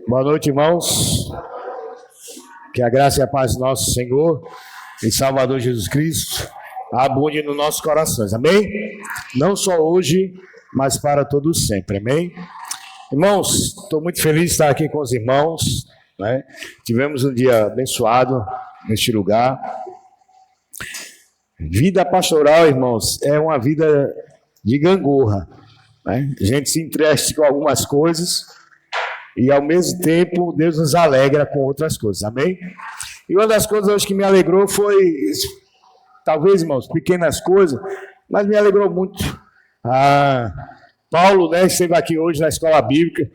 Boa noite, irmãos. Que a graça e a paz do nosso Senhor e Salvador Jesus Cristo abunde nos nossos corações, amém? Não só hoje, mas para todos sempre, amém? Irmãos, estou muito feliz de estar aqui com os irmãos, né? Tivemos um dia abençoado neste lugar. Vida pastoral, irmãos, é uma vida de gangorra, né? A gente se entriste com algumas coisas e ao mesmo tempo Deus nos alegra com outras coisas, amém? E uma das coisas hoje que me alegrou foi, talvez, irmãos, pequenas coisas, mas me alegrou muito. Paulo, né, esteve aqui hoje na escola bíblica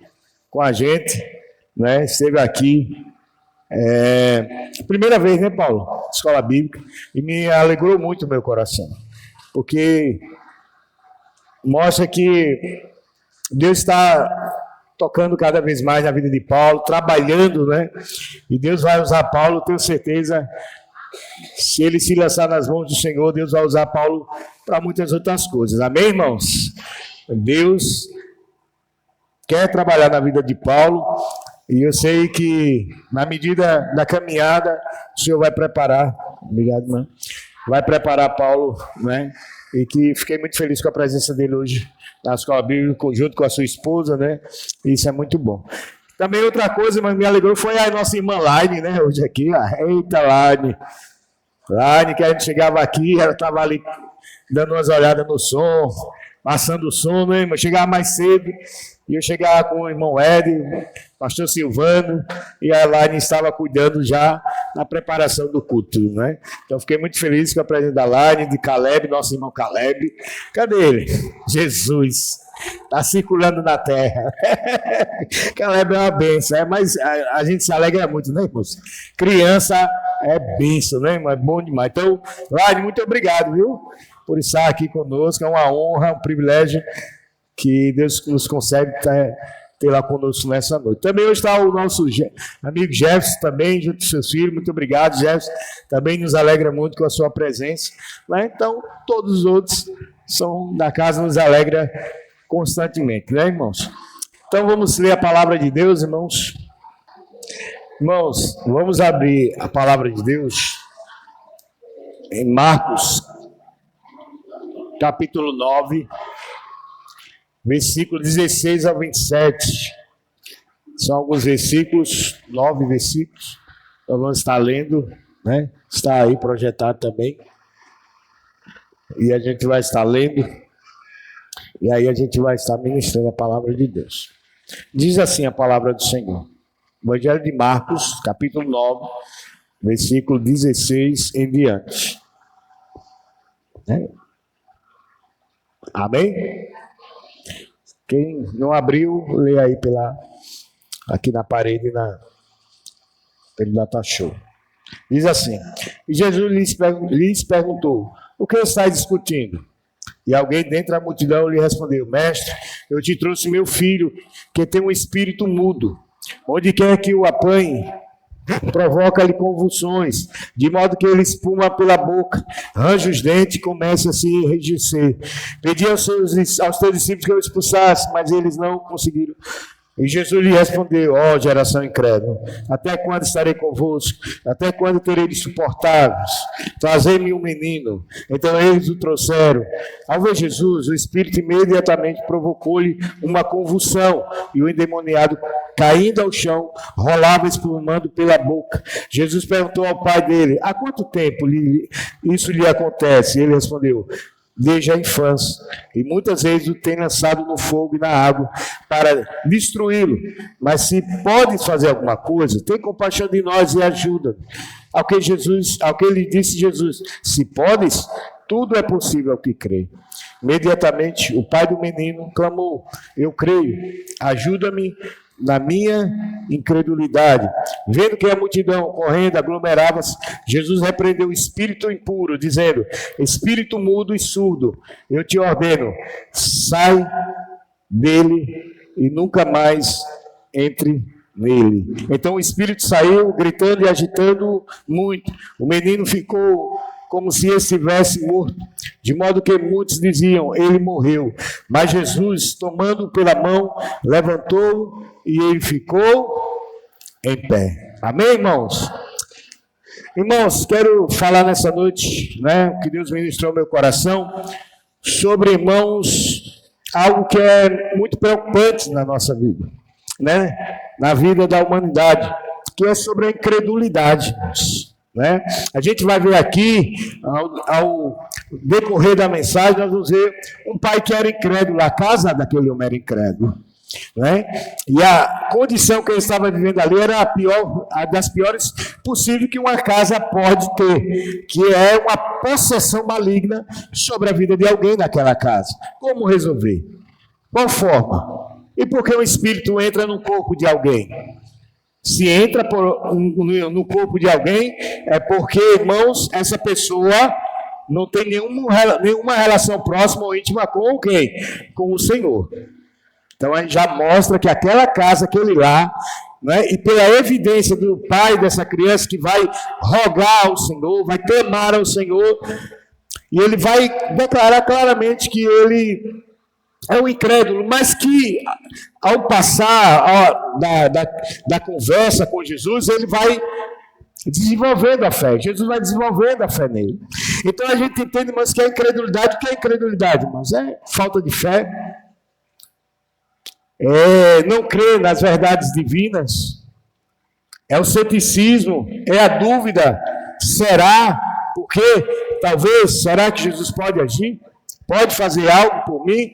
com a gente, né, esteve aqui, primeira vez, né, Paulo, escola bíblica, e me alegrou muito o meu coração, porque mostra que Deus está tocando cada vez mais na vida de Paulo, trabalhando, né, e Deus vai usar Paulo, tenho certeza. Se ele se lançar nas mãos do Senhor, Deus vai usar Paulo para muitas outras coisas. Amém, irmãos? Deus quer trabalhar na vida de Paulo e eu sei que na medida da caminhada o Senhor vai preparar, obrigado, irmão, vai preparar Paulo, né? E que fiquei muito feliz com a presença dele hoje na escola bíblica, junto com a sua esposa, né? Isso é muito bom. Também outra coisa, mas me alegrou, foi a nossa irmã Laine, né? Hoje aqui, eita Laine. Laine, que a gente chegava aqui, ela estava ali dando umas olhadas no som, passando o som, né, irmão? Chegava mais cedo, e eu chegava com o irmão Ed, pastor Silvano, e a Laine estava cuidando já na preparação do culto, né? Então fiquei muito feliz com a presença da Laine, de Caleb, nosso irmão Caleb. Cadê ele? Jesus! Está circulando na terra. Caleb é uma bênção, mas a gente se alegra muito, né, irmãos? Criança é bênção, né, irmão? É bom demais. Então, Laine, muito obrigado, viu? Por estar aqui conosco. É uma honra, um privilégio que Deus nos concede ter lá conosco nessa noite. Também hoje está o nosso amigo Jefferson, também, junto com seus filhos. Muito obrigado, Jefferson. Também nos alegra muito com a sua presença. Né? Então, todos os outros são da casa, nos alegra constantemente, né, irmãos? Então vamos ler a palavra de Deus, irmãos. Irmãos, vamos abrir a palavra de Deus em Marcos, capítulo 9, versículo 16 ao 27. São alguns versículos, 9 versículos. Nós vamos estar lendo, né? Está aí projetado também. E a gente vai estar lendo. E aí a gente vai estar ministrando a palavra de Deus. Diz assim a palavra do Senhor. Evangelho de Marcos, capítulo 9, versículo 16 em diante. Amém? Quem não abriu, lê aí aqui na parede, pelo data show. Diz assim: E Jesus lhes perguntou: o que estáis discutindo? E alguém dentro da multidão lhe respondeu: Mestre, eu te trouxe meu filho, que tem um espírito mudo. Onde quer que o apanhe, provoca-lhe convulsões, de modo que ele espuma pela boca, arranja os dentes e começa a se enrijecer. Pedi aos teus discípulos que eu expulsasse, mas eles não conseguiram. E Jesus lhe respondeu: ó geração incrédula, até quando estarei convosco? Até quando terei de suportar-vos? Trazei-me um menino. Então eles o trouxeram. Ao ver Jesus, o espírito imediatamente provocou-lhe uma convulsão, e o endemoniado, caindo ao chão, rolava espumando pela boca. Jesus perguntou ao pai dele: há quanto tempo isso lhe acontece? E ele respondeu: desde a infância, e muitas vezes o tem lançado no fogo e na água para destruí-lo. Mas se podes fazer alguma coisa, tem compaixão de nós e ajuda. Ao que lhe disse Jesus: se podes, tudo é possível ao que crê. Imediatamente o pai do menino clamou: eu creio, ajuda-me na minha incredulidade. Vendo que a multidão correndo aglomerava-se, Jesus repreendeu o espírito impuro, dizendo: espírito mudo e surdo, eu te ordeno, sai dele e nunca mais entre nele. Então o espírito saiu, gritando e agitando muito. O menino ficou como se estivesse morto, de modo que muitos diziam: ele morreu. Mas Jesus, tomando-o pela mão, levantou-o e ele ficou em pé. Amém, irmãos? Irmãos, quero falar nessa noite, né, que Deus ministrou ao meu coração, sobre, irmãos, algo que é muito preocupante na nossa vida, né, na vida da humanidade, que é sobre a incredulidade, né? A gente vai ver aqui, ao decorrer da mensagem, nós vamos ver um pai que era incrédulo, a casa daquele homem era incrédulo, né? E a condição que ele estava vivendo ali era a das piores possível que uma casa pode ter, que é uma possessão maligna sobre a vida de alguém naquela casa. Como resolver? Qual forma? E por que o espírito entra no corpo de alguém? Se entra no corpo de alguém, é porque, irmãos, essa pessoa não tem nenhuma relação próxima ou íntima com quem? Com o Senhor. Então, a gente já mostra que aquela casa, aquele lar, né, e pela evidência do pai dessa criança que vai rogar ao Senhor, vai clamar ao Senhor, e ele vai declarar claramente que ele é um incrédulo, mas que ao passar da conversa com Jesus, ele vai desenvolvendo a fé. Jesus vai desenvolvendo a fé nele. Então a gente entende, irmãos, que a incredulidade, o que é incredulidade, irmãos? É falta de fé, é não crer nas verdades divinas, é o ceticismo, é a dúvida, será, porque talvez, será que Jesus pode agir? Pode fazer algo por mim?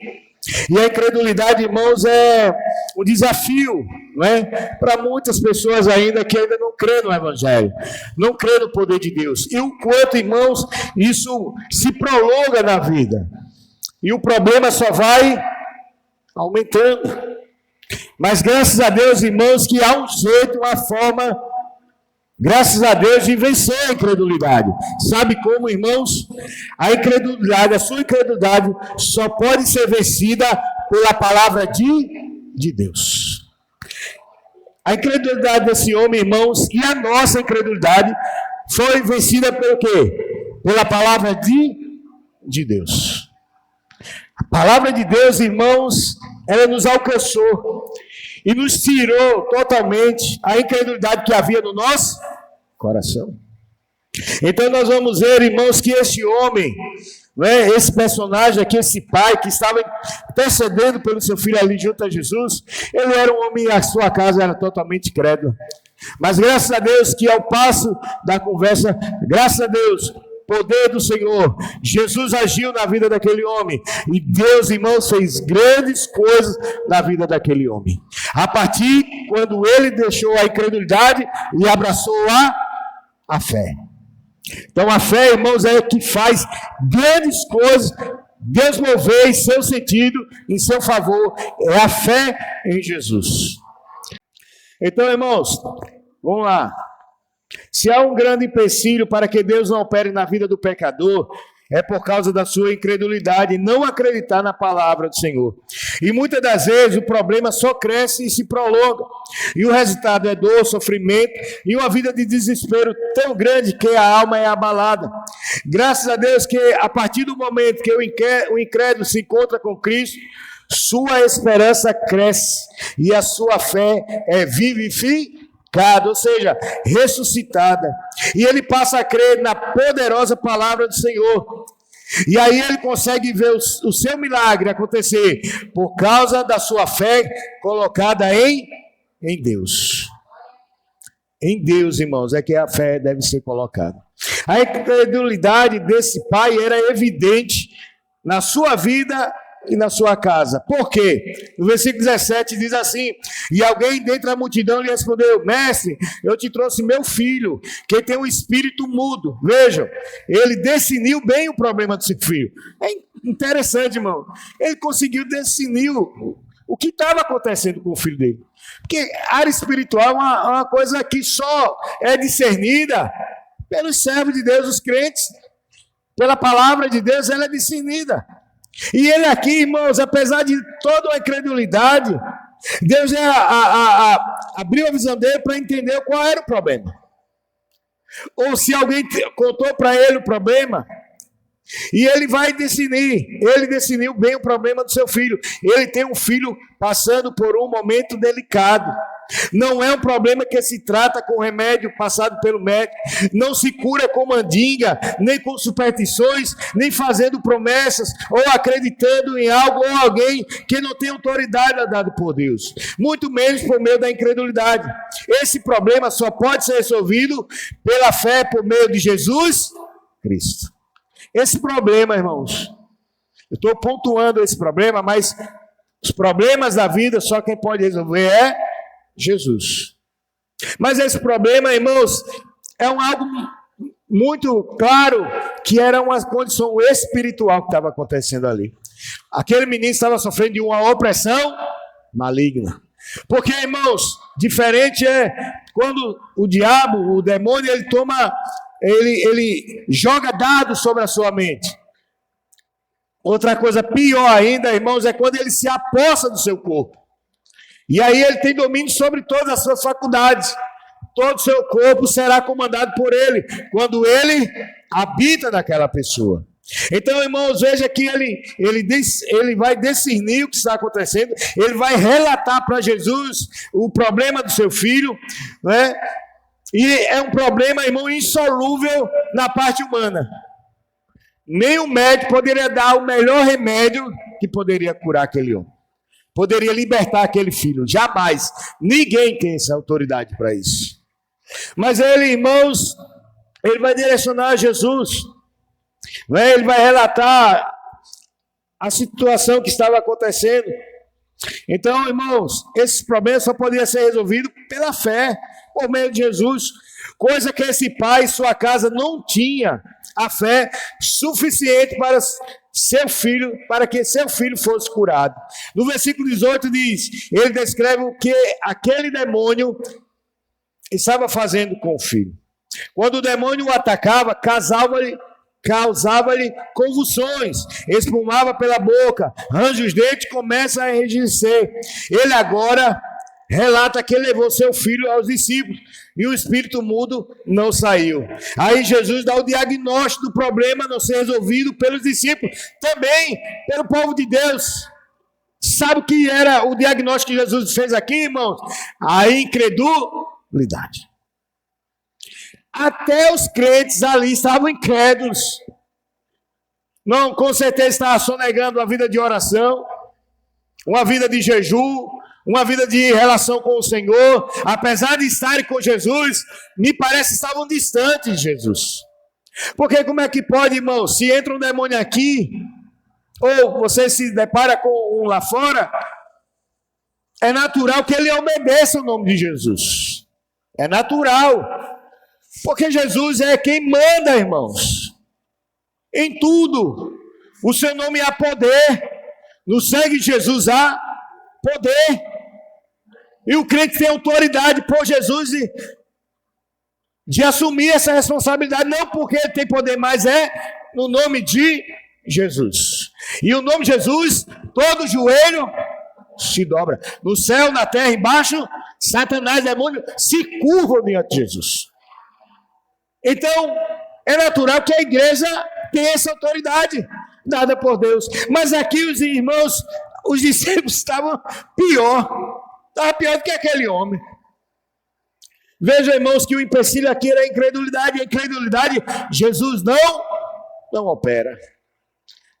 E a incredulidade, irmãos, é um desafio, né, para muitas pessoas ainda que ainda não crêem no Evangelho, não crêem no poder de Deus. E o quanto, irmãos, isso se prolonga na vida. E o problema só vai aumentando. Mas graças a Deus, irmãos, que há um jeito, uma forma, graças a Deus, de vencer a incredulidade. Sabe como, irmãos? A incredulidade, a sua incredulidade só pode ser vencida pela palavra de Deus. A incredulidade desse homem, irmãos, e a nossa incredulidade foi vencida pelo quê? Pela palavra de Deus. A palavra de Deus, irmãos, ela nos alcançou e nos tirou totalmente a incredulidade que havia no nosso coração. Então nós vamos ver, irmãos, que esse homem, né, esse personagem aqui, esse pai que estava intercedendo pelo seu filho ali junto a Jesus, ele era um homem, a sua casa era totalmente crédula. Mas graças a Deus que ao passo da conversa, graças a Deus, poder do Senhor, Jesus agiu na vida daquele homem, e Deus, irmãos, fez grandes coisas na vida daquele homem, a partir quando ele deixou a incredulidade e abraçou a fé. Então a fé, irmãos, é que faz grandes coisas, Deus mover em seu sentido, em seu favor, é a fé em Jesus. Então, irmãos, vamos lá. Se há um grande empecilho para que Deus não opere na vida do pecador, é por causa da sua incredulidade, não acreditar na palavra do Senhor. E muitas das vezes o problema só cresce e se prolonga. E o resultado é dor, sofrimento e uma vida de desespero tão grande que a alma é abalada. Graças a Deus que a partir do momento que o incrédulo se encontra com Cristo, sua esperança cresce e a sua fé é vivificada, ou seja, ressuscitada, e ele passa a crer na poderosa palavra do Senhor, e aí ele consegue ver o seu milagre acontecer, por causa da sua fé colocada em Deus. Em Deus, irmãos, é que a fé deve ser colocada. A incredulidade desse pai era evidente na sua vida e na sua casa. Por quê? No versículo 17 diz assim: e alguém dentre a multidão lhe respondeu: mestre, eu te trouxe meu filho, que tem um espírito mudo. Vejam, ele definiu bem o problema do seu filho. É interessante, irmão. Ele conseguiu definir o que estava acontecendo com o filho dele. Porque a área espiritual é uma coisa que só é discernida pelos servos de Deus, os crentes. Pela palavra de Deus, ela é discernida. E ele aqui, irmãos, apesar de toda a incredulidade, Deus abriu a visão dele para entender qual era o problema. Ou se alguém contou para ele o problema, e ele vai discernir. Ele discerniu bem o problema do seu filho. Ele tem um filho passando por um momento delicado. Não é um problema que se trata com remédio passado pelo médico. Não se cura com mandinga, nem com superstições, nem fazendo promessas, ou acreditando em algo ou alguém que não tem autoridade dada por Deus. Muito menos por meio da incredulidade. Esse problema só pode ser resolvido pela fé por meio de Jesus Cristo. Esse problema, irmãos, eu estou pontuando esse problema, mas os problemas da vida só quem pode resolver é Jesus. Mas esse problema, irmãos, é algo muito claro que era uma condição espiritual que estava acontecendo ali. Aquele menino estava sofrendo de uma opressão maligna. Porque, irmãos, diferente é quando o diabo, o demônio, ele joga dados sobre a sua mente. Outra coisa pior ainda, irmãos, é quando ele se apossa do seu corpo. E aí ele tem domínio sobre todas as suas faculdades. Todo o seu corpo será comandado por ele, quando ele habita naquela pessoa. Então, irmãos, veja que ele vai discernir o que está acontecendo, ele vai relatar para Jesus o problema do seu filho, né? E é um problema, irmão, insolúvel na parte humana. Nem o médico poderia dar o melhor remédio que poderia curar aquele homem. Poderia libertar aquele filho. Jamais. Ninguém tem essa autoridade para isso. Mas ele, irmãos, ele vai direcionar a Jesus. Ele vai relatar a situação que estava acontecendo. Então, irmãos, esses problemas só poderiam ser resolvidos pela fé, por meio de Jesus. Coisa que esse pai e sua casa não tinha a fé suficiente para que seu filho fosse curado. No versículo 18 diz, ele descreve o que aquele demônio estava fazendo com o filho. Quando o demônio o atacava, causava-lhe convulsões, espumava pela boca, range os dentes, começa a enrijecer. Ele agora relata que levou seu filho aos discípulos e o espírito mudo não saiu. Aí Jesus dá o diagnóstico do problema não ser resolvido pelos discípulos, também pelo povo de Deus. Sabe o que era o diagnóstico que Jesus fez aqui, irmãos? A incredulidade. Até os crentes ali estavam incrédulos. Não, com certeza estavam sonegando uma vida de oração, uma vida de jejum, uma vida de relação com o Senhor. Apesar de estarem com Jesus, me parece que estavam distantes de Jesus. Porque como é que pode, irmão, se entra um demônio aqui, ou você se depara com um lá fora, é natural que ele obedeça o nome de Jesus. É natural. Porque Jesus é quem manda, irmãos. Em tudo. O seu nome há poder. No sangue de Jesus há poder. E o crente tem autoridade por Jesus de assumir essa responsabilidade. Não porque ele tem poder, mas é no nome de Jesus. E o nome de Jesus, todo joelho se dobra. No céu, na terra, embaixo, Satanás, demônio, se curvam diante de Jesus. Então, é natural que a igreja tenha essa autoridade dada por Deus. Mas aqui os irmãos, os discípulos estavam pior. Estava pior do que aquele homem. Vejam, irmãos, que o empecilho aqui era a incredulidade. A incredulidade, Jesus não opera.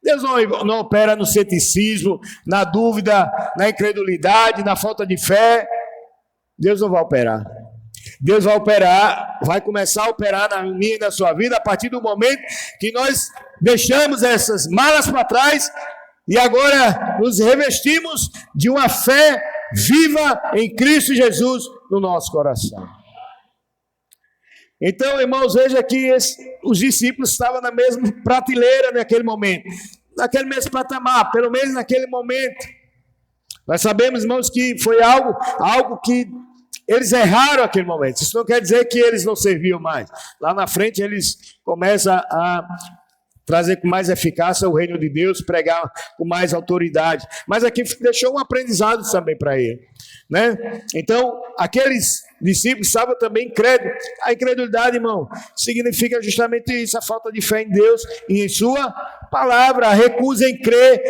Deus não opera no ceticismo, na dúvida, na incredulidade, na falta de fé. Deus não vai operar. Deus vai operar, vai começar a operar na minha e na sua vida a partir do momento que nós deixamos essas malas para trás e agora nos revestimos de uma fé viva em Cristo Jesus no nosso coração. Então, irmãos, veja que os discípulos estavam na mesma prateleira naquele momento, naquele mesmo patamar, pelo menos naquele momento. Nós sabemos, irmãos, que foi algo que eles erraram naquele momento. Isso não quer dizer que eles não serviam mais. Lá na frente eles começam a trazer com mais eficácia o reino de Deus, pregar com mais autoridade. Mas aqui deixou um aprendizado também para ele, né? Então, aqueles discípulos estavam também incrédulos. A incredulidade, irmão, significa justamente isso, a falta de fé em Deus e em sua palavra, a recusa em crer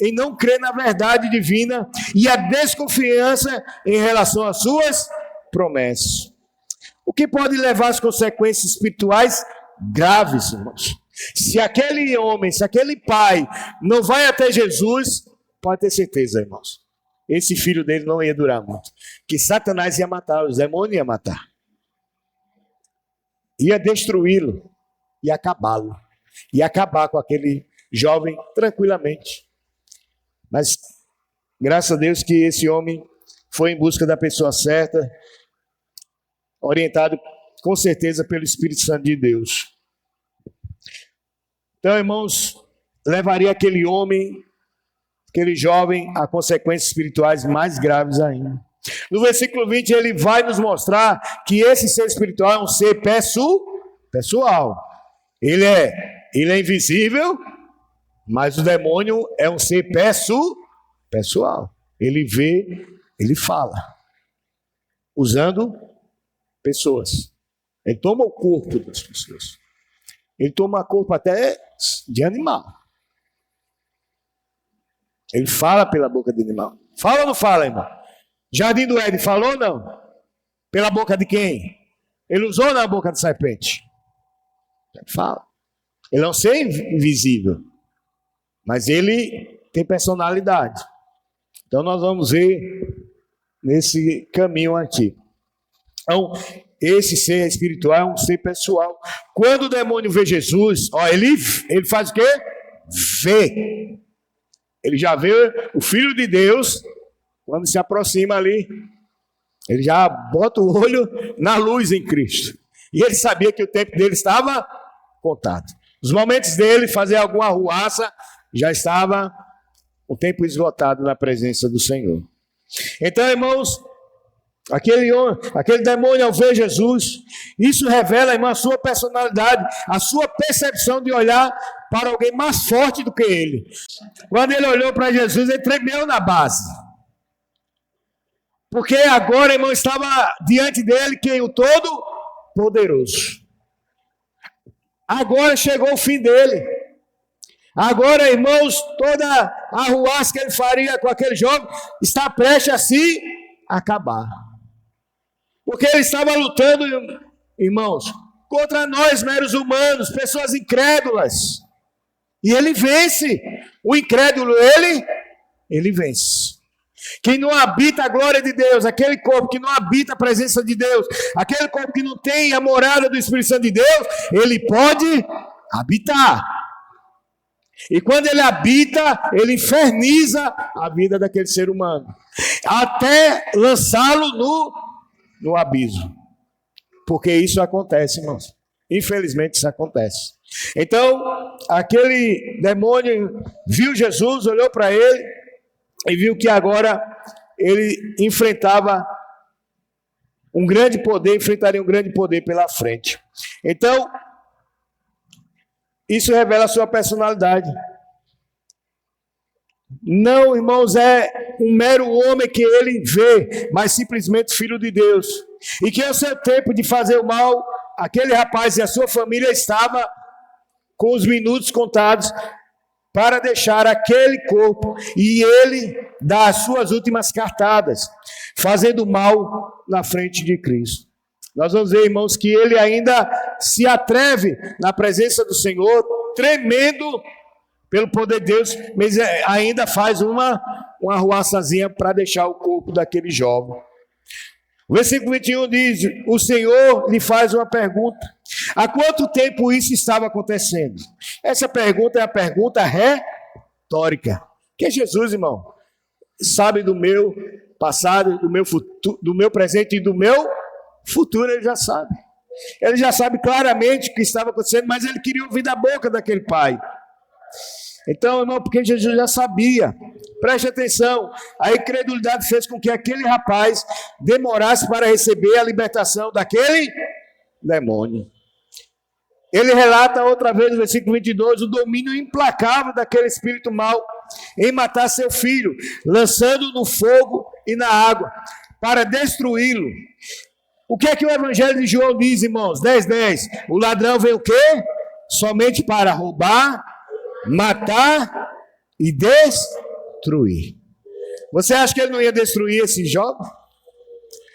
em não crer na verdade divina e a desconfiança em relação às suas promessas. O que pode levar às consequências espirituais graves, irmãos. Se aquele homem, se aquele pai não vai até Jesus, pode ter certeza, irmãos, esse filho dele não ia durar muito. Que Satanás ia matar, os demônios iam matar. Ia destruí-lo, ia acabá-lo. Ia acabar com aquele jovem tranquilamente. Mas, graças a Deus que esse homem foi em busca da pessoa certa, orientado com certeza pelo Espírito Santo de Deus. Então, irmãos, levaria aquele homem, aquele jovem, a consequências espirituais mais graves ainda. No versículo 20, ele vai nos mostrar que esse ser espiritual é um ser pessoal. Ele é invisível, mas o demônio é um ser pessoal. Ele vê, ele fala, usando pessoas. Ele toma o corpo das pessoas. Ele toma o corpo até de animal. Ele fala pela boca de animal. Fala ou não fala, irmão? Jardim do Éden falou ou não? Pela boca de quem? Ele usou na boca de serpente. Ele fala. Ele é um ser invisível, mas ele tem personalidade. Então nós vamos ver nesse caminho aqui. Então, esse ser espiritual é um ser pessoal. Quando o demônio vê Jesus, ó, ele faz o quê? Vê. Ele já vê o Filho de Deus, quando se aproxima ali, ele já bota o olho na luz em Cristo. E ele sabia que o tempo dele estava contado. Os momentos dele fazer alguma arruaça, já estava o tempo esgotado na presença do Senhor. Então, irmãos, aquele demônio ao ver Jesus, isso revela, irmão, a sua personalidade, a sua percepção de olhar para alguém mais forte do que ele. Quando ele olhou para Jesus, ele tremeu na base. Porque agora, irmão, estava diante dele quem? O Todo-Poderoso. Agora chegou o fim dele. Agora, irmãos, toda a arruaça que ele faria com aquele jovem está prestes a se acabar. Porque ele estava lutando, irmãos, contra nós, meros humanos, pessoas incrédulas. E ele vence. O incrédulo, ele vence. Quem não habita a glória de Deus, aquele corpo que não habita a presença de Deus, aquele corpo que não tem a morada do Espírito Santo de Deus, ele pode habitar. E quando ele habita, ele inferniza a vida daquele ser humano, até lançá-lo no abismo. Porque isso acontece, irmãos. Infelizmente isso acontece. Então, aquele demônio viu Jesus, olhou para ele e viu que agora ele enfrentava um grande poder, enfrentaria um grande poder pela frente. Então, isso revela a sua personalidade. Não, irmãos, é um mero homem que ele vê, mas simplesmente filho de Deus. E que ao seu tempo de fazer o mal, aquele rapaz e a sua família estava com os minutos contados para deixar aquele corpo e ele dar as suas últimas cartadas, fazendo mal na frente de Cristo. Nós vamos ver, irmãos, que ele ainda se atreve na presença do Senhor, tremendo pelo poder de Deus, mas ainda faz uma arruaçazinha para deixar o corpo daquele jovem. O versículo 21 diz: o Senhor lhe faz uma pergunta. Há quanto tempo isso estava acontecendo? Essa pergunta é a pergunta retórica. Que Jesus, irmão, sabe do meu passado, do meu futuro, do meu presente e do meu futuro. Ele já sabe. Ele já sabe claramente o que estava acontecendo, mas ele queria ouvir da boca daquele pai. Então, irmão, porque Jesus já sabia. Preste atenção, a incredulidade fez com que aquele rapaz demorasse para receber a libertação daquele demônio. Ele relata outra vez no versículo 22, o domínio implacável daquele espírito mau em matar seu filho, lançando no fogo e na água, para destruí-lo. O que é que o Evangelho de João diz, irmãos? 10:10. O ladrão vem o quê? Somente para roubar, matar e destruir. destruir. Você acha que ele não ia destruir esse jovem?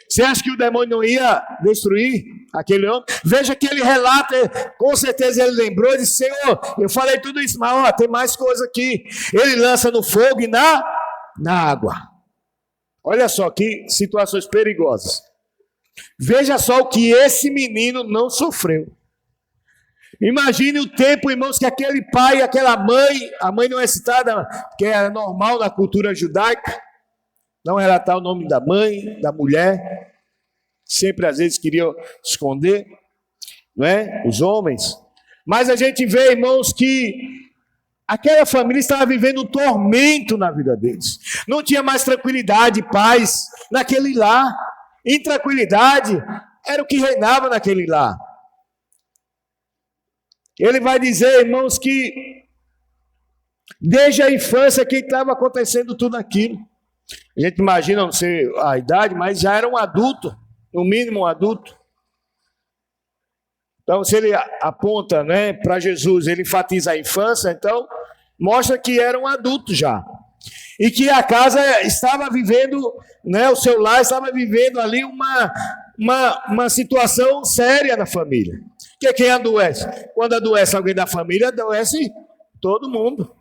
Você acha que o demônio não ia destruir aquele homem? Veja que ele relata, com certeza ele lembrou e disse: Senhor, eu falei tudo isso, mas ó, tem mais coisa aqui. Ele lança no fogo e na água. Olha só que situações perigosas. Veja só o que esse menino não sofreu. Imagine o tempo, irmãos, que aquele pai e aquela mãe, a mãe não é citada, que era normal na cultura judaica, não relatar o nome da mãe, da mulher, sempre às vezes queriam esconder, não é? Os homens. Mas a gente vê, irmãos, que aquela família estava vivendo um tormento na vida deles. Não tinha mais tranquilidade, paz naquele lar. Intranquilidade era o que reinava naquele lar. Ele vai dizer, irmãos, que desde a infância que estava acontecendo tudo aquilo. A gente imagina, não sei a idade, mas já era um adulto, no mínimo um adulto. Então, se ele aponta, né, para Jesus, ele enfatiza a infância, então mostra que era um adulto já. E que a casa estava vivendo, né, o seu lar estava vivendo ali uma situação séria na família. Porque quem adoece? Quando adoece alguém da família, adoece todo mundo.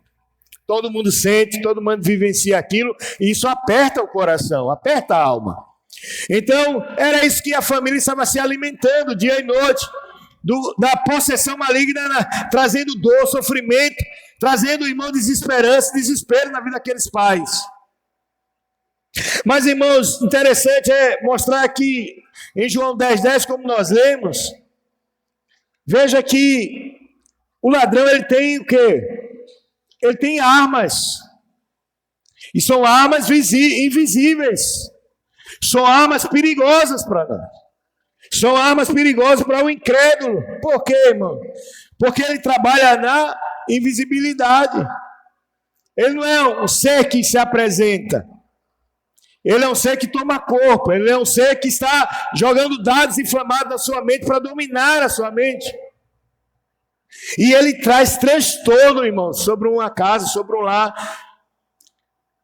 Todo mundo sente, todo mundo vivencia aquilo, e isso aperta o coração, aperta a alma. Então, era isso que a família estava se alimentando dia e noite, da possessão maligna, trazendo dor, sofrimento, trazendo, irmão, desespero na vida daqueles pais. Mas, irmãos, interessante é mostrar aqui em João 10:10, como nós lemos, veja que o ladrão, ele tem o quê? Ele tem armas, e são armas invisíveis, são armas perigosas para nós, são armas perigosas para o incrédulo. Por quê, irmão? Porque ele trabalha na invisibilidade. Ele não é um ser que se apresenta, ele é um ser que toma corpo, ele é um ser que está jogando dados inflamados na sua mente para dominar a sua mente. E ele traz transtorno, irmão, sobre uma casa, sobre um lar,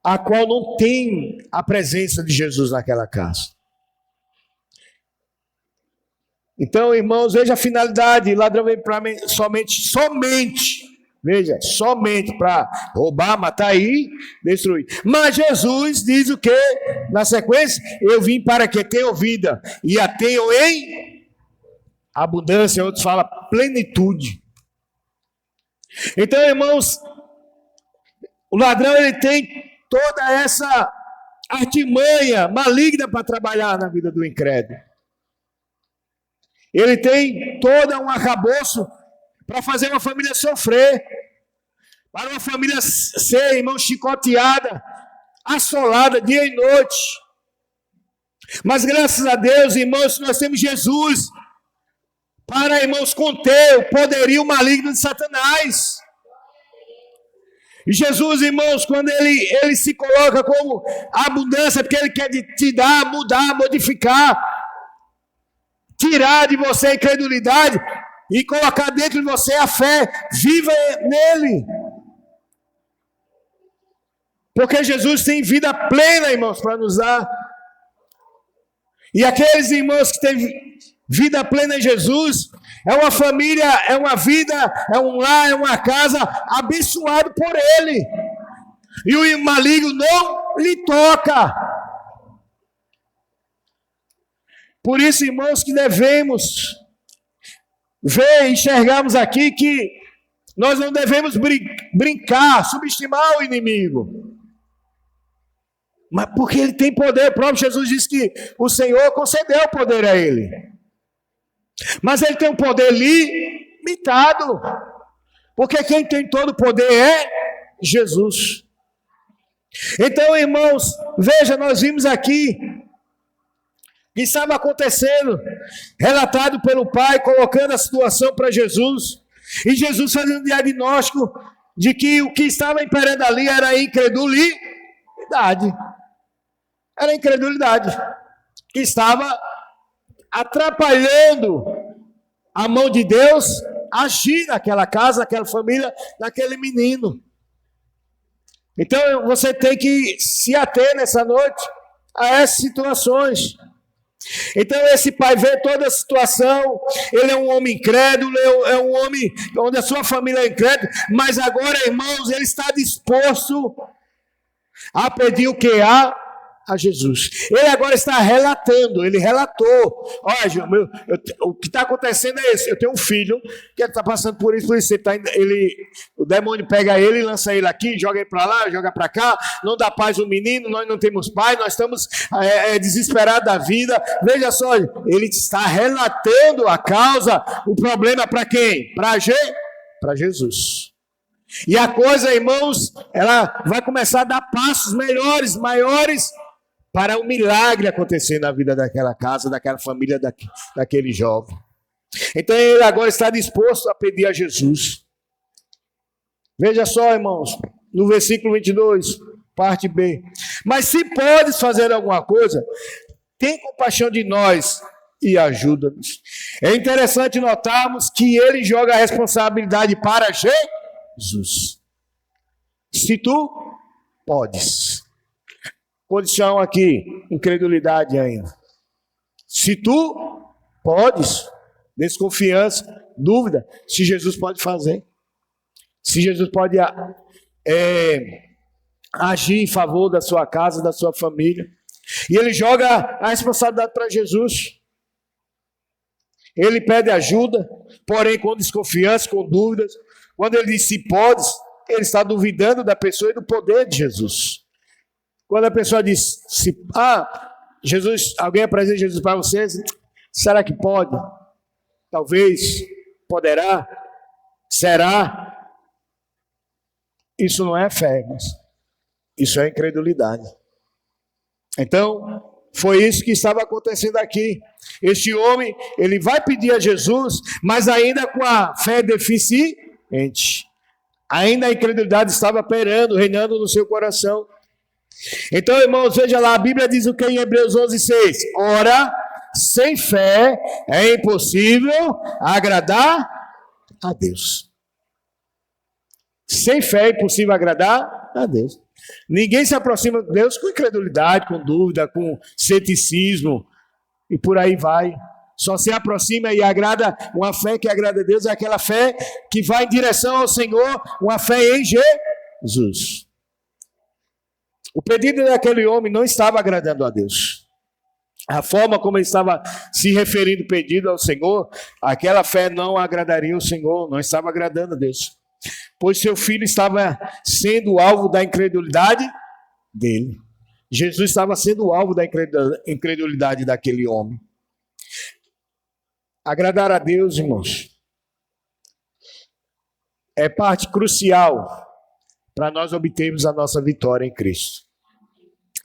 a qual não tem a presença de Jesus naquela casa. Então, irmãos, veja a finalidade. O ladrão vem somente para roubar, matar e destruir. Mas Jesus diz o quê? Na sequência, eu vim para que tenham vida e a tenham em abundância. Outros falam plenitude. Então, irmãos, o ladrão, ele tem toda essa artimanha maligna para trabalhar na vida do incrédulo. Ele tem todo um arcabouço para fazer uma família sofrer, para uma família ser, irmão, chicoteada, assolada dia e noite. Mas graças a Deus, irmãos, nós temos Jesus para, irmãos, conter o poderio maligno de Satanás. E Jesus, irmãos, quando ele se coloca como abundância, porque ele quer te dar, mudar, modificar, tirar de você a incredulidade e colocar dentro de você a fé, viva nele. Porque Jesus tem vida plena, irmãos, para nos dar. E aqueles irmãos que têm vida plena em Jesus, é uma família, é uma vida, é um lar, é uma casa abençoado por Ele. E o maligno não lhe toca. Por isso, irmãos, que devemos ver e enxergarmos aqui que nós não devemos brincar, subestimar o inimigo. Mas porque ele tem poder, o próprio Jesus disse que o Senhor concedeu poder a ele. Mas ele tem um poder limitado. Porque quem tem todo o poder é Jesus. Então, irmãos, veja, nós vimos aqui que estava acontecendo, relatado pelo Pai, colocando a situação para Jesus, e Jesus fazendo um diagnóstico de que o que estava imperando ali era a incredulidade. Era a incredulidade que estava atrapalhando a mão de Deus agir naquela casa, naquela família, naquele menino. Então você tem que se ater nessa noite a essas situações. Então esse pai vê toda a situação, ele é um homem incrédulo, é um homem onde a sua família é incrédula, mas agora, irmãos, ele está disposto a pedir o que a Jesus. Ele agora está relatando, ele relatou. Olha, o que está acontecendo é isso. Eu tenho um filho que está passando por isso, o demônio pega ele, lança ele aqui, joga ele para lá, joga para cá, não dá paz ao menino, nós não temos pai, nós estamos desesperados da vida. Veja só, ele está relatando a causa, o problema para quem? Para Jesus. E a coisa, irmãos, ela vai começar a dar passos melhores, maiores, para um milagre acontecer na vida daquela casa, daquela família, daquele jovem. Então ele agora está disposto a pedir a Jesus. Veja só, irmãos, no versículo 22, parte B. Mas se podes fazer alguma coisa, tem compaixão de nós e ajuda-nos. É interessante notarmos que ele joga a responsabilidade para Jesus. Se tu podes. Condição aqui, incredulidade ainda. Se tu podes, desconfiança, dúvida, se Jesus pode fazer. Se Jesus pode agir em favor da sua casa, da sua família. E ele joga a responsabilidade para Jesus. Ele pede ajuda, porém com desconfiança, com dúvidas. Quando ele diz se podes, ele está duvidando da pessoa e do poder de Jesus. Quando a pessoa diz, Jesus, alguém apresenta Jesus para vocês, será que pode? Talvez, poderá, será? Isso não é fé, irmãos. Isso é incredulidade. Então, foi isso que estava acontecendo aqui. Este homem, ele vai pedir a Jesus, mas ainda com a fé deficiente. Ainda a incredulidade estava pairando, reinando no seu coração. Então, irmãos, veja lá, a Bíblia diz o que em Hebreus 11:6? Ora, sem fé é impossível agradar a Deus. Sem fé é impossível agradar a Deus. Ninguém se aproxima de Deus com incredulidade, com dúvida, com ceticismo e por aí vai. Só se aproxima e agrada, uma fé que agrada a Deus é aquela fé que vai em direção ao Senhor, uma fé em Jesus. O pedido daquele homem não estava agradando a Deus. A forma como ele estava se referindo o pedido ao Senhor, aquela fé não agradaria o Senhor, não estava agradando a Deus. Pois seu filho estava sendo alvo da incredulidade dele. Jesus estava sendo alvo da incredulidade daquele homem. Agradar a Deus, irmãos, é parte crucial para nós obtermos a nossa vitória em Cristo.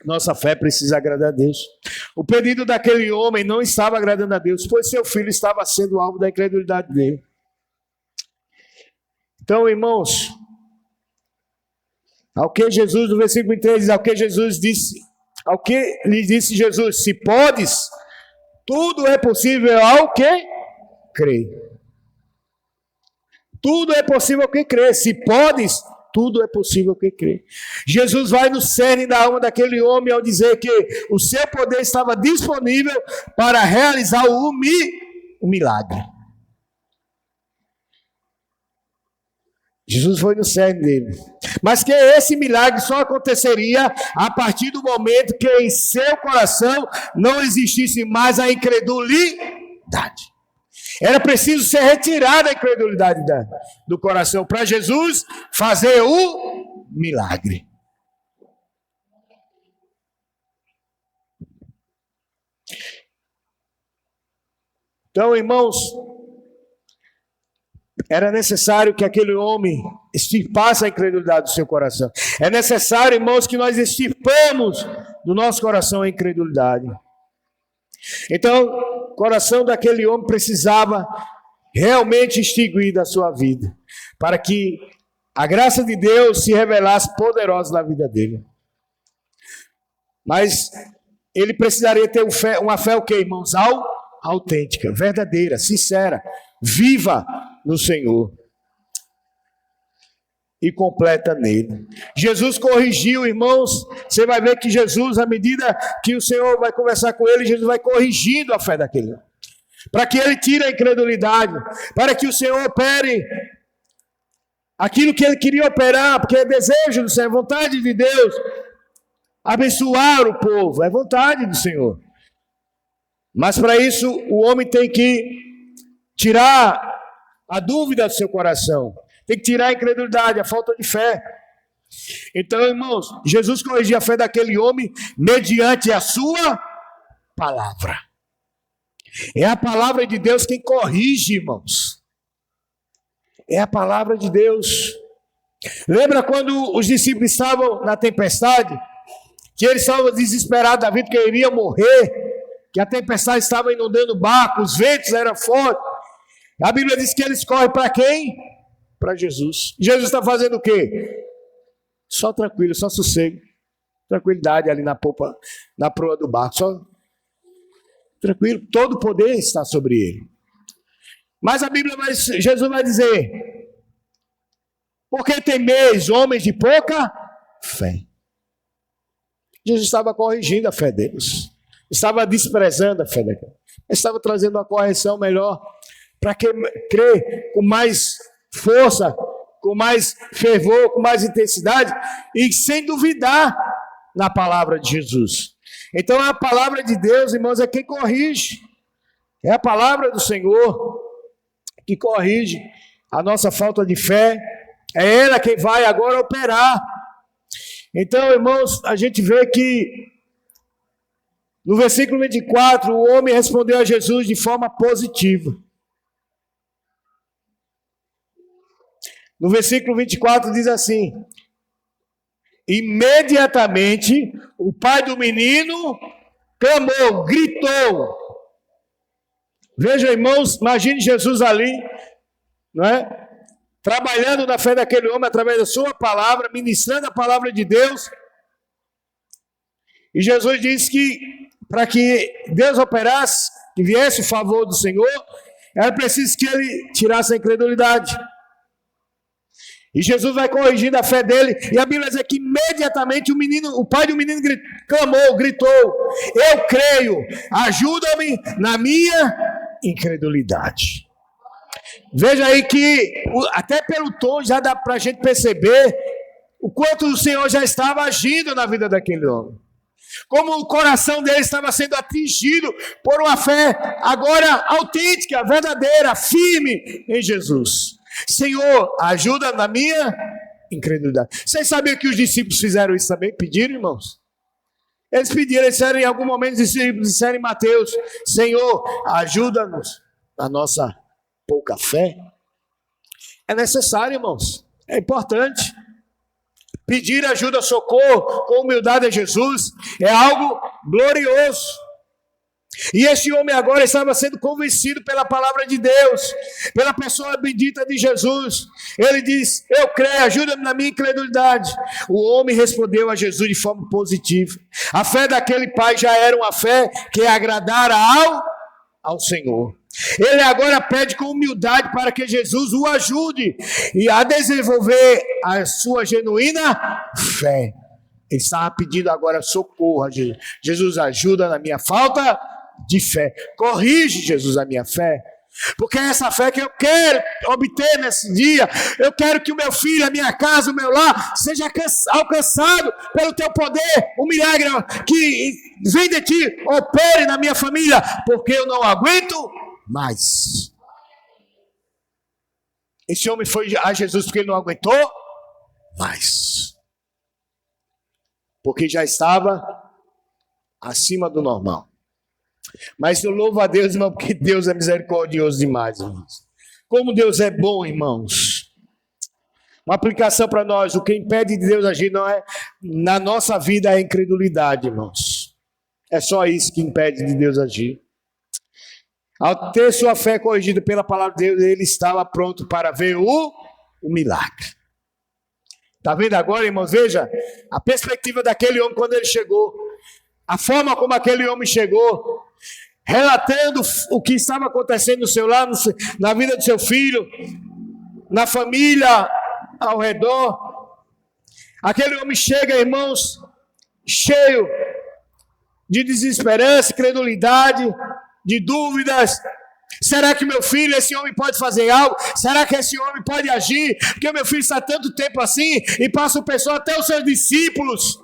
Nossa fé precisa agradar a Deus. O pedido daquele homem não estava agradando a Deus, pois seu filho estava sendo alvo da incredulidade dele. Então, irmãos, ao que Jesus, no versículo 23, ao que Jesus disse, ao que lhe disse Jesus, se podes, tudo é possível ao que crê. Tudo é possível ao que crê. Se podes, tudo é possível ao que crê. Jesus vai no cerne da alma daquele homem ao dizer que o seu poder estava disponível para realizar o milagre. Jesus foi no cerne dele. Mas que esse milagre só aconteceria a partir do momento que em seu coração não existisse mais a incredulidade. Era preciso ser retirada a incredulidade do coração para Jesus fazer o milagre. Então, irmãos, era necessário que aquele homem extirpasse a incredulidade do seu coração. É necessário, irmãos, que nós extirpamos do nosso coração a incredulidade. Então, o coração daquele homem precisava realmente extinguir da sua vida, para que a graça de Deus se revelasse poderosa na vida dele. Mas ele precisaria ter uma fé o quê, irmãos? Autêntica, verdadeira, sincera, viva no Senhor. e completa nele. Jesus corrigiu, irmãos. Você vai ver que Jesus, à medida que o Senhor vai conversar com ele, Jesus vai corrigindo a fé daquele homem, para que ele tire a incredulidade, para que o Senhor opere aquilo que ele queria operar, porque é desejo do Senhor, é vontade de Deus, abençoar o povo, é vontade do Senhor. Mas para isso o homem tem que tirar a dúvida do seu coração, tem que tirar a incredulidade, a falta de fé. Então, irmãos, Jesus corrigia a fé daquele homem mediante a sua palavra. É a palavra de Deus quem corrige, irmãos. É a palavra de Deus. Lembra quando os discípulos estavam na tempestade? Que eles estavam desesperados da vida, que iriam morrer, que a tempestade estava inundando o barco, os ventos eram fortes. A Bíblia diz que eles correm para quem? Para Jesus. Jesus está fazendo o quê? Só tranquilo, só sossego. Tranquilidade ali na popa, na proa do barco. Só tranquilo, todo o poder está sobre ele. Mas a Bíblia Jesus vai dizer: por que temeis, homens de pouca fé? Jesus estava corrigindo a fé deles, estava desprezando a fé deles, estava trazendo uma correção melhor, para que crer com mais força, com mais fervor, com mais intensidade, e sem duvidar na palavra de Jesus. Então a palavra de Deus, irmãos, é quem corrige, é a palavra do Senhor que corrige a nossa falta de fé, é ela quem vai agora operar. Então, irmãos, a gente vê que no versículo 24, o homem respondeu a Jesus de forma positiva. No versículo 24 diz assim: imediatamente o pai do menino clamou, gritou. Veja, irmãos, imagine Jesus ali, não é? Trabalhando na fé daquele homem através da sua palavra, ministrando a palavra de Deus. E Jesus disse que para que Deus operasse, que viesse o favor do Senhor, era preciso que ele tirasse a incredulidade. E Jesus vai corrigindo a fé dele, e a Bíblia diz que imediatamente o pai do menino clamou, gritou: eu creio, ajuda-me na minha incredulidade. Veja aí que até pelo tom já dá para a gente perceber o quanto o Senhor já estava agindo na vida daquele homem, como o coração dele estava sendo atingido por uma fé agora autêntica, verdadeira, firme em Jesus. Senhor, ajuda na minha incredulidade. Vocês sabiam que os discípulos fizeram isso também? Pediram, irmãos? Eles pediram, eles disseram em algum momento, disseram em Mateus: Senhor, ajuda-nos na nossa pouca fé. É necessário, irmãos, é importante. Pedir ajuda, socorro, com humildade a Jesus, é algo glorioso. E este homem agora estava sendo convencido pela palavra de Deus, pela pessoa bendita de Jesus. Ele diz: eu creio, ajuda-me na minha incredulidade. O homem respondeu a Jesus de forma positiva. A fé daquele pai já era uma fé que agradara ao Senhor. Ele agora pede com humildade para que Jesus o ajude e a desenvolver a sua genuína fé. Ele estava pedindo agora socorro a Jesus. Jesus, ajuda na minha falta de fé. Corrige, Jesus, a minha fé. Porque é essa fé que eu quero obter nesse dia. Eu quero que o meu filho, a minha casa, o meu lar seja alcançado pelo teu poder. O milagre que vem de ti opere na minha família, porque eu não aguento mais. Esse homem foi a Jesus porque ele não aguentou mais, porque já estava acima do normal. Mas eu louvo a Deus, irmão, porque Deus é misericordioso demais, irmãos. Como Deus é bom, irmãos. Uma aplicação para nós: o que impede de Deus agir não é na nossa vida é a incredulidade, irmãos. É só isso que impede de Deus agir. Ao ter sua fé corrigida pela palavra de Deus, ele estava pronto para ver o milagre. Está vendo agora, irmãos? Veja a perspectiva daquele homem quando ele chegou. A forma como aquele homem chegou, relatando o que estava acontecendo no seu lar, na vida do seu filho, na família, ao redor. Aquele homem chega, irmãos, cheio de desesperança, credulidade, de dúvidas. Será que meu filho, esse homem pode fazer algo? Será que esse homem pode agir? Porque meu filho está tanto tempo assim e passa o pessoal, até os seus discípulos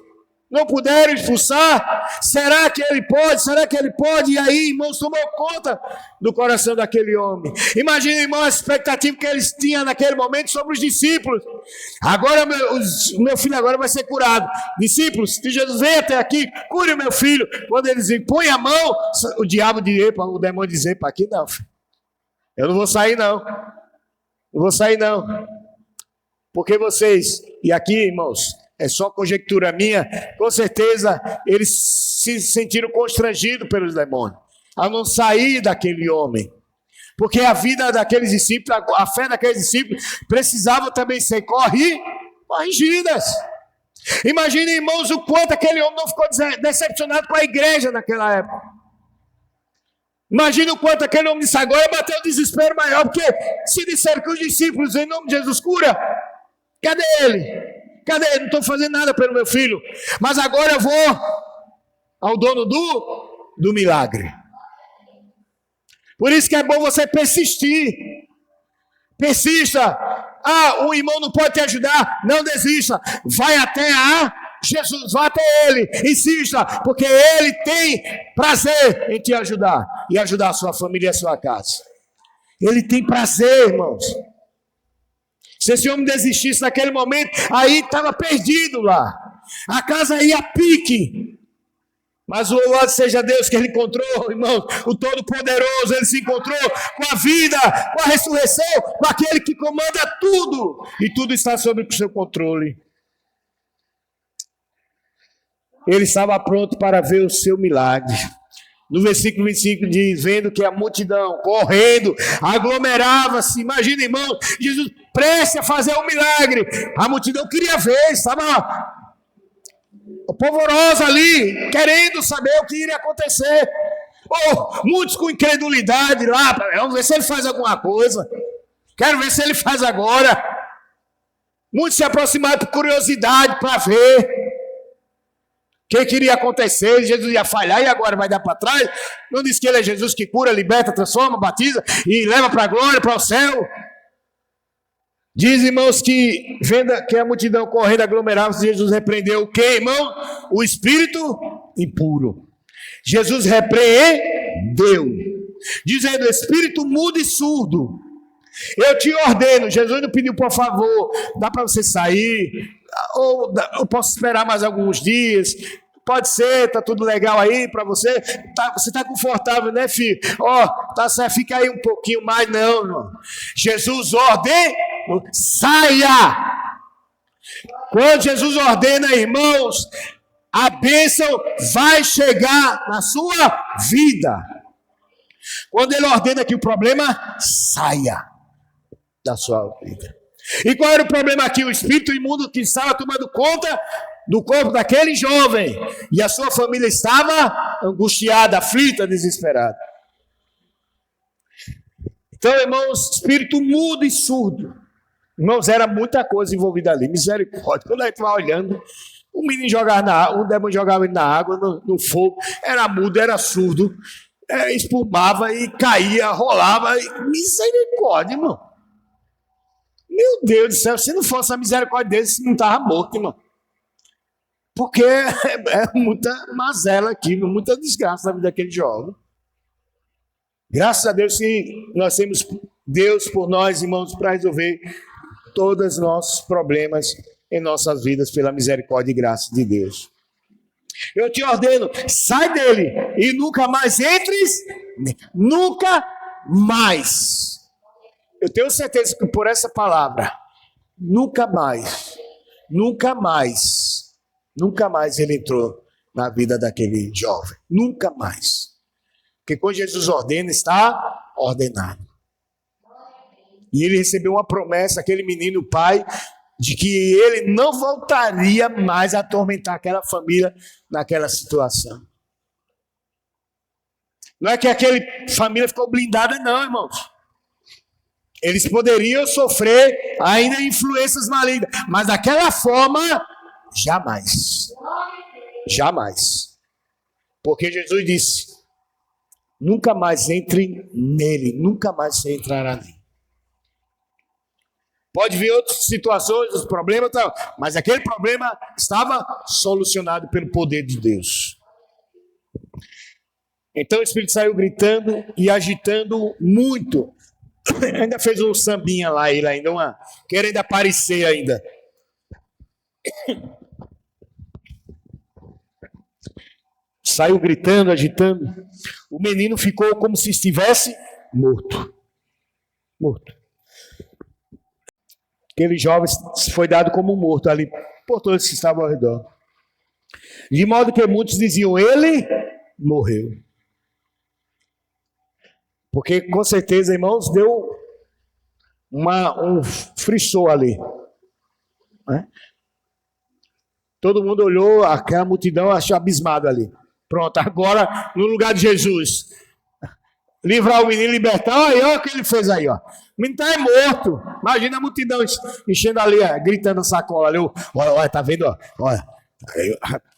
não puderam expulsar. Será que ele pode? Será que ele pode? E aí, irmãos, tomou conta do coração daquele homem. Imagina, irmão, a expectativa que eles tinham naquele momento sobre os discípulos. Agora, meu filho agora vai ser curado. Discípulos, se Jesus vem até aqui, cure o meu filho. Quando eles põem a mão, o diabo diz, o demônio diz, para aqui não, filho. Eu não vou sair não. Não vou sair não. Porque vocês, e aqui, irmãos, é só conjectura minha, com certeza eles se sentiram constrangidos pelos demônios, a não sair daquele homem. Porque a vida daqueles discípulos, a fé daqueles discípulos, precisava também ser corrigidas. Imaginem, irmãos, o quanto aquele homem não ficou decepcionado com a igreja naquela época. Imagina o quanto aquele homem disse, agora bateu o desespero maior, porque se disseram que os discípulos, em nome de Jesus, cura, cadê ele? Cadê? Não estou fazendo nada pelo meu filho. Mas agora eu vou ao dono do milagre. Por isso que é bom você persistir. Persista. O irmão não pode te ajudar. Não desista. Vai até Jesus, vai até ele. Insista, porque ele tem prazer em te ajudar. E ajudar a sua família e a sua casa. Ele tem prazer, irmãos. Se esse homem desistisse naquele momento, aí estava perdido lá. A casa ia a pique. Mas o louvado seja Deus que ele encontrou, irmãos, o Todo-Poderoso. Ele se encontrou com a vida, com a ressurreição, com aquele que comanda tudo. E tudo está sob o seu controle. Ele estava pronto para ver o seu milagre. No versículo 25 diz, vendo que a multidão, correndo, aglomerava-se. Imagina, irmão, Jesus prestes a fazer um milagre. A multidão queria ver, estava polvorosa ali, querendo saber o que iria acontecer. Muitos com incredulidade lá, vamos ver se ele faz alguma coisa. Quero ver se ele faz agora. Muitos se aproximaram por curiosidade para ver o que iria acontecer. Jesus ia falhar e agora vai dar para trás. Não diz que ele é Jesus que cura, liberta, transforma, batiza e leva para a glória, para o céu. Diz, irmãos, que vendo que a multidão correndo aglomerava-se, Jesus repreendeu o quê, irmão? O espírito impuro. Jesus repreendeu, dizendo, espírito mudo e surdo, eu te ordeno. Jesus não pediu, por favor, dá para você sair, ou eu posso esperar mais alguns dias, pode ser, está tudo legal aí para você, você está confortável, né, filho? Tá certo, fica aí um pouquinho mais, não, irmão. Jesus ordenou, saia! Quando Jesus ordena, irmãos, a bênção vai chegar na sua vida. Quando ele ordena que o problema saia da sua vida. E qual era o problema aqui? O espírito imundo que estava tomando conta do corpo daquele jovem. E a sua família estava angustiada, aflita, desesperada. Então, irmãos, espírito mudo e surdo. Irmãos, era muita coisa envolvida ali. Misericórdia. Quando a gente vai olhando, o menino jogava na água, o demônio jogava ele na água, no fogo. Era mudo, era surdo. Espumava e caía, rolava. Misericórdia, irmão. Meu Deus do céu, se não fosse a misericórdia dele, você não estava morto, irmão. Porque é muita mazela aqui, muita desgraça na vida daquele jovem. Graças a Deus que nós temos Deus por nós, irmãos, para resolver todos os nossos problemas em nossas vidas, pela misericórdia e graça de Deus. Eu te ordeno, sai dele e nunca mais entres, nunca mais. Eu tenho certeza que por essa palavra, nunca mais ele entrou na vida daquele jovem. Nunca mais. Porque quando Jesus ordena, está ordenado. E ele recebeu uma promessa, aquele menino, o pai, de que ele não voltaria mais a atormentar aquela família naquela situação. Não é que aquela família ficou blindada, não, irmãos. Eles poderiam sofrer ainda influências malignas, mas daquela forma, jamais. Jamais. Porque Jesus disse, nunca mais entre nele, nunca mais você entrará nele. Pode vir outras situações, os problemas, mas aquele problema estava solucionado pelo poder de Deus. Então o Espírito saiu gritando e agitando muito. Ainda fez um sambinha lá, ele ainda querendo aparecer ainda. Saiu gritando, agitando. O menino ficou como se estivesse morto. Morto. Aquele jovem foi dado como morto ali por todos que estavam ao redor. De modo que muitos diziam, ele morreu. Porque com certeza, irmãos, deu um frisson ali. Né? Todo mundo olhou, aquela multidão achou abismado ali. Pronto, agora no lugar de Jesus, livrar o menino, libertar, olha o que ele fez aí, ó. O menino está morto. Imagina a multidão enchendo ali, ó, gritando a sacola ali. Olha, tá vendo? Olha,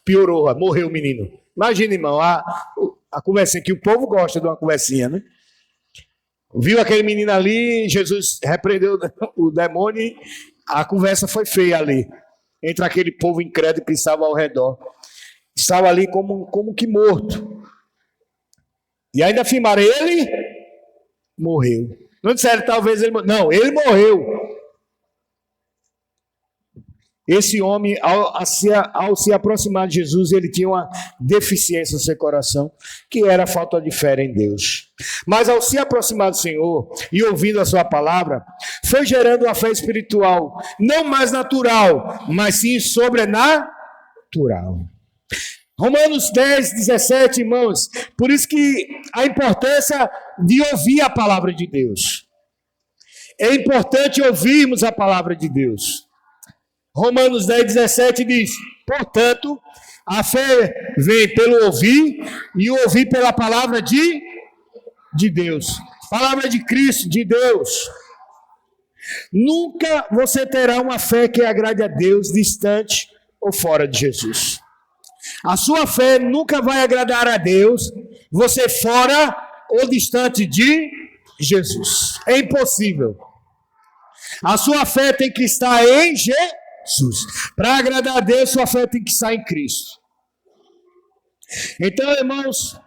piorou, ó, morreu o menino. Imagina, irmão, a conversinha, que o povo gosta de uma conversinha, né? Viu aquele menino ali, Jesus repreendeu o demônio e a conversa foi feia ali. Entre aquele povo incrédulo que estava ao redor. Estava ali como que morto. E ainda afirmaram, ele morreu. Não disseram, talvez ele morreu. Não, ele morreu. Esse homem, ao se aproximar de Jesus, ele tinha uma deficiência no seu coração, que era a falta de fé em Deus. Mas ao se aproximar do Senhor e ouvindo a sua palavra, foi gerando uma fé espiritual, não mais natural, mas sim sobrenatural. Romanos 10, 17, irmãos. Por isso que a importância de ouvir a palavra de Deus. É importante ouvirmos a palavra de Deus. Romanos 10, 17 diz, portanto, a fé vem pelo ouvir e o ouvir pela palavra de Deus. Palavra de Cristo, de Deus. Nunca você terá uma fé que agrade a Deus distante ou fora de Jesus. A sua fé nunca vai agradar a Deus, você fora ou distante de Jesus. É impossível. A sua fé tem que estar em Jesus. Para agradar a Deus, sua fé tem que estar em Cristo. Então, irmãos,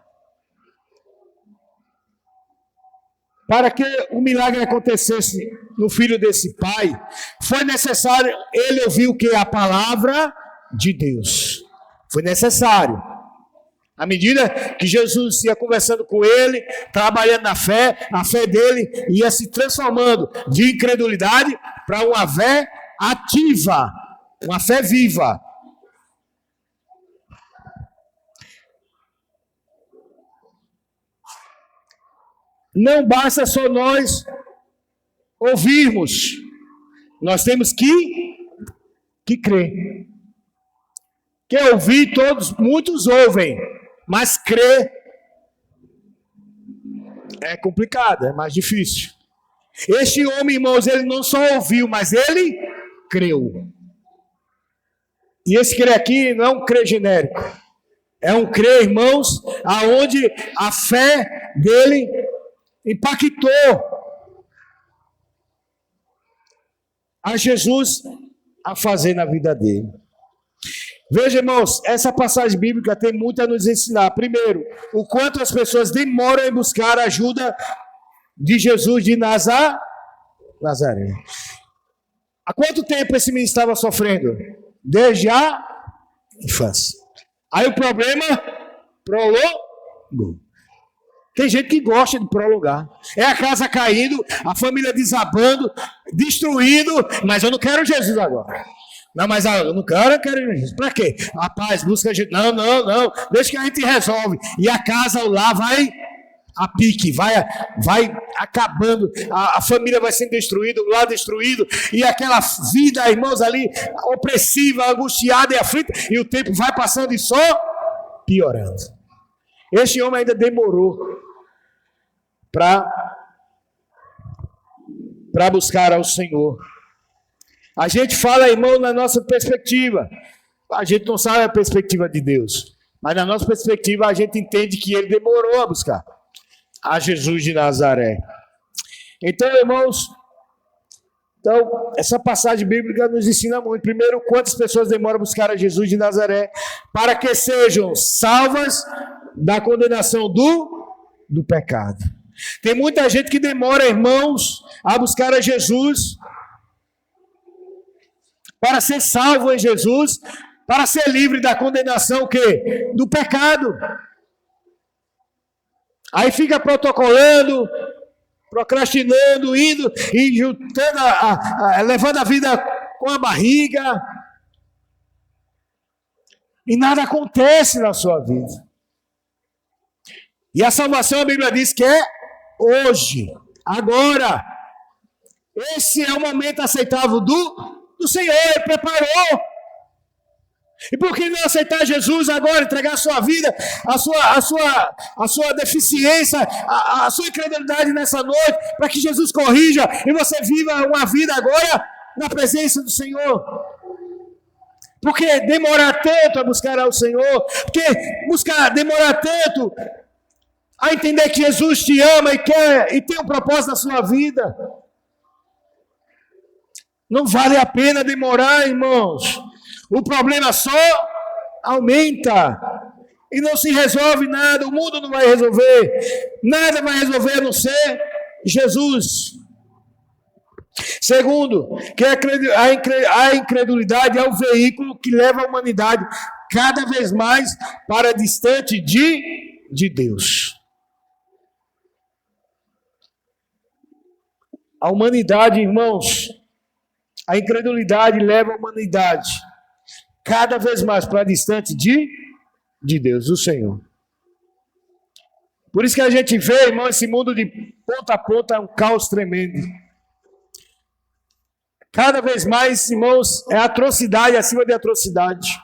para que o milagre acontecesse no filho desse pai, foi necessário ele ouvir o que? A palavra de Deus. Foi necessário. À medida que Jesus ia conversando com ele, trabalhando na fé, a fé dele ia se transformando de incredulidade para uma fé ativa, uma fé viva. Não basta só nós ouvirmos, nós temos que crer. Quer ouvir, muitos ouvem, mas crer é complicado, é mais difícil. Este homem, irmãos, ele não só ouviu, mas ele creu. E esse crer aqui não é um crer genérico. É um crer, irmãos, aonde a fé dele impactou a Jesus a fazer na vida dele. Veja, irmãos, essa passagem bíblica tem muito a nos ensinar. Primeiro, o quanto as pessoas demoram em buscar a ajuda de Jesus de Nazaré. Há quanto tempo esse menino estava sofrendo? Desde a infância. Aí o problema prolongou. Tem gente que gosta de prolongar. É a casa caindo, a família desabando, destruindo, mas eu não quero Jesus agora. Não, mas eu não quero Jesus. Para quê? Rapaz, busca Jesus. Não. Deixa que a gente resolve. E a casa lá vai a pique, vai acabando, a família vai sendo destruída, o lar destruído, e aquela vida, irmãos, ali, opressiva, angustiada e aflita, e o tempo vai passando e só piorando. Este homem ainda demorou para para buscar ao Senhor. A gente fala, irmão, na nossa perspectiva. A gente não sabe a perspectiva de Deus. Mas na nossa perspectiva, a gente entende que ele demorou a buscar a Jesus de Nazaré. Então, irmãos, essa passagem bíblica nos ensina muito. Primeiro, quantas pessoas demoram a buscar a Jesus de Nazaré para que sejam salvas da condenação do pecado. Tem muita gente que demora, irmãos, a buscar a Jesus para ser salvo em Jesus, para ser livre da condenação do pecado. Aí fica protocolando, procrastinando, indo e juntando, levando a vida com a barriga. E nada acontece na sua vida. E a salvação, a Bíblia diz que é hoje, agora. Esse é o momento aceitável do Senhor, Ele preparou. E por que não aceitar Jesus agora, entregar a sua vida, a sua deficiência, a sua incredulidade nessa noite, para que Jesus corrija e você viva uma vida agora na presença do Senhor? Por que demorar tanto a buscar ao Senhor? Por que demorar tanto a entender que Jesus te ama e quer e tem um propósito na sua vida? Não vale a pena demorar, irmãos. O problema só aumenta e não se resolve nada. O mundo não vai resolver. Nada vai resolver a não ser Jesus. Segundo, que a incredulidade é o veículo que leva a humanidade cada vez mais para distante de Deus. A humanidade, irmãos, a incredulidade leva a humanidade cada vez mais para distante de Deus, do Senhor. Por isso que a gente vê, irmão, esse mundo de ponta a ponta é um caos tremendo. Cada vez mais, irmãos, é atrocidade acima de atrocidade.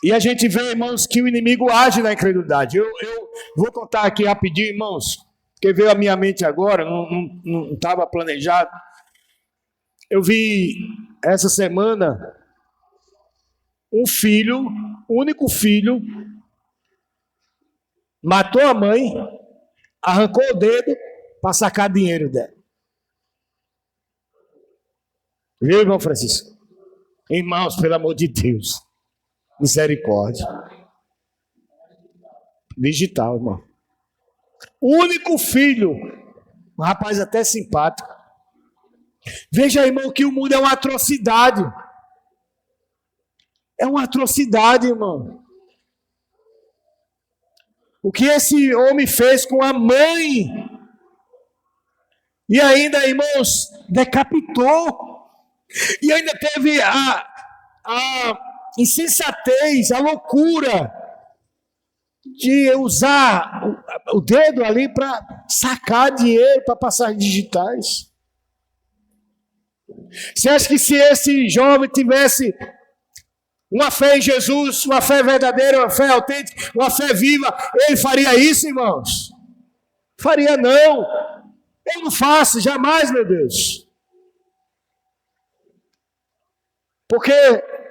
E a gente vê, irmãos, que o inimigo age na incredulidade. Eu vou contar aqui rapidinho, irmãos, porque veio à minha mente agora, não estava planejado. Eu vi essa semana um filho, único filho, matou a mãe, arrancou o dedo para sacar dinheiro dela. Viu, irmão Francisco? Irmãos, pelo amor de Deus, misericórdia. Digital, irmão. Único filho, um rapaz até simpático. Veja, irmão, que o mundo é uma atrocidade. É uma atrocidade, irmão. O que esse homem fez com a mãe. E ainda, irmãos, decapitou. E ainda teve a insensatez, a loucura de usar o dedo ali para sacar dinheiro, para passar digitais. Você acha que se esse jovem tivesse uma fé em Jesus, uma fé verdadeira, uma fé autêntica, uma fé viva, ele faria isso, irmãos? Faria não. Eu não faço, jamais, meu Deus. Porque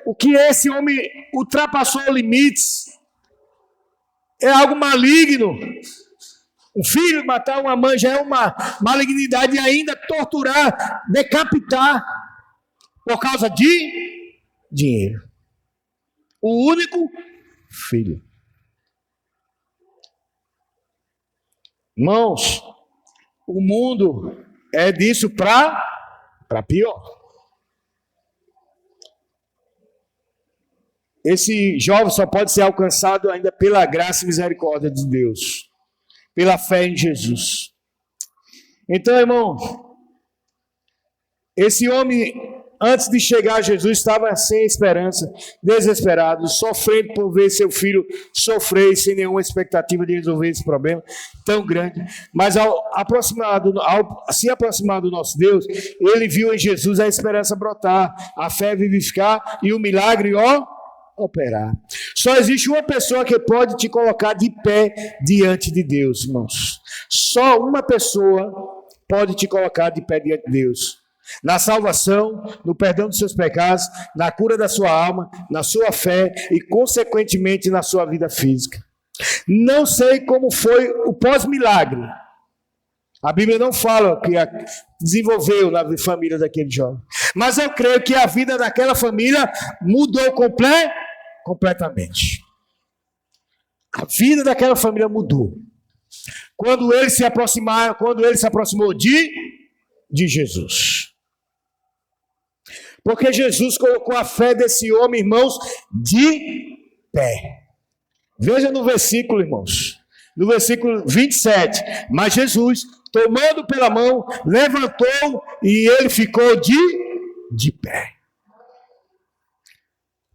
o que esse homem ultrapassou limites é algo maligno. Um filho matar uma mãe já é uma malignidade, e ainda torturar, decapitar por causa de dinheiro. O único filho. Irmãos, o mundo é disso para pior. Esse jovem só pode ser alcançado ainda pela graça e misericórdia de Deus, pela fé em Jesus. Então, irmão, esse homem, antes de chegar a Jesus, estava sem esperança, desesperado, sofrendo por ver seu filho sofrer, sem nenhuma expectativa de resolver esse problema tão grande. Mas ao se aproximar do nosso Deus, ele viu em Jesus a esperança brotar, a fé vivificar e o milagre operar. Só existe uma pessoa que pode te colocar de pé diante de Deus, irmãos. Só uma pessoa pode te colocar de pé diante de Deus. Na salvação, no perdão dos seus pecados, na cura da sua alma, na sua fé e, consequentemente, na sua vida física. Não sei como foi o pós-milagre. A Bíblia não fala que desenvolveu na família daquele jovem. Mas eu creio que a vida daquela família mudou completamente. A vida daquela família mudou. Quando ele se aproximou de Jesus. Porque Jesus colocou a fé desse homem, irmãos, de pé. Veja no versículo, irmãos. No versículo 27. Mas Jesus, tomando pela mão, levantou e ele ficou de pé.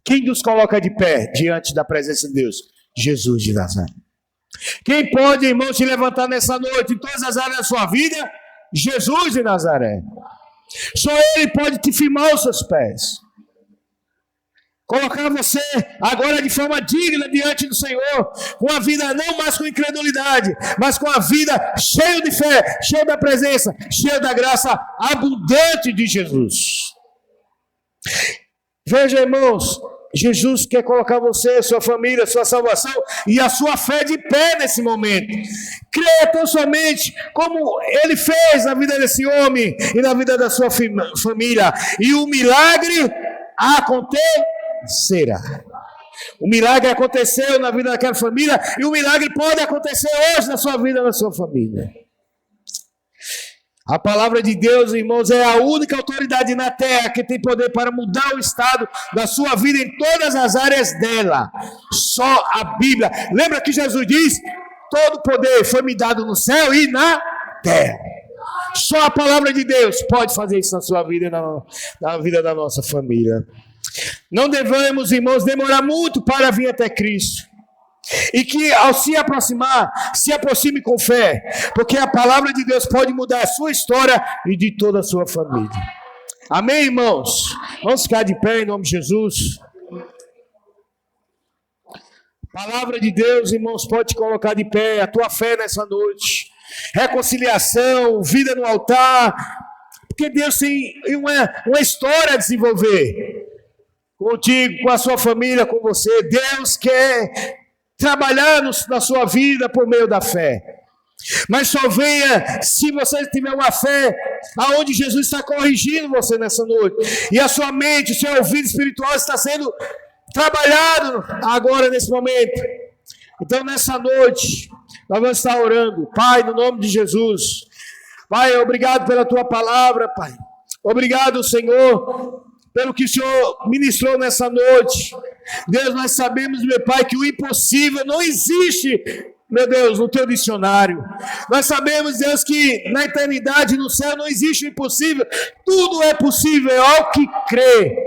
Quem nos coloca de pé diante da presença de Deus? Jesus de Nazaré. Quem pode, irmão, te levantar nessa noite em todas as áreas da sua vida? Jesus de Nazaré. Só Ele pode te firmar os seus pés. Colocar você agora de forma digna diante do Senhor, com a vida não mais com incredulidade, mas com a vida cheia de fé, cheia da presença, cheia da graça abundante de Jesus. Veja, irmãos, Jesus quer colocar você, sua família, sua salvação e a sua fé de pé nesse momento. Creia tão somente como Ele fez na vida desse homem e na vida da sua família. E o milagre acontecerá. O milagre aconteceu na vida daquela família e o milagre pode acontecer hoje na sua vida, na sua família. A palavra de Deus, irmãos, é a única autoridade na terra que tem poder para mudar o estado da sua vida em todas as áreas dela. Só a Bíblia. Lembra que Jesus diz: todo poder foi me dado no céu e na terra. Só a palavra de Deus pode fazer isso na sua vida e na vida da nossa família. Não devemos, irmãos, demorar muito para vir até Cristo. E que ao se aproximar, se aproxime com fé, porque a palavra de Deus pode mudar a sua história e de toda a sua família. Amém, irmãos? Vamos ficar de pé em nome de Jesus. A palavra de Deus, irmãos, pode te colocar de pé, a tua fé nessa noite. Reconciliação, vida no altar, porque Deus tem uma história a desenvolver contigo, com a sua família, com você. Deus quer trabalhar na sua vida por meio da fé. Mas só venha se você tiver uma fé aonde Jesus está corrigindo você nessa noite. E a sua mente, o seu ouvido espiritual está sendo trabalhado agora nesse momento. Então nessa noite, nós vamos estar orando. Pai, no nome de Jesus. Pai, obrigado pela tua palavra, Pai. Obrigado, Senhor, pelo que o Senhor ministrou nessa noite. Deus, nós sabemos, meu Pai, que o impossível não existe, meu Deus, no teu dicionário. Nós sabemos, Deus, que na eternidade, no céu, não existe o impossível. Tudo é possível ao que crê.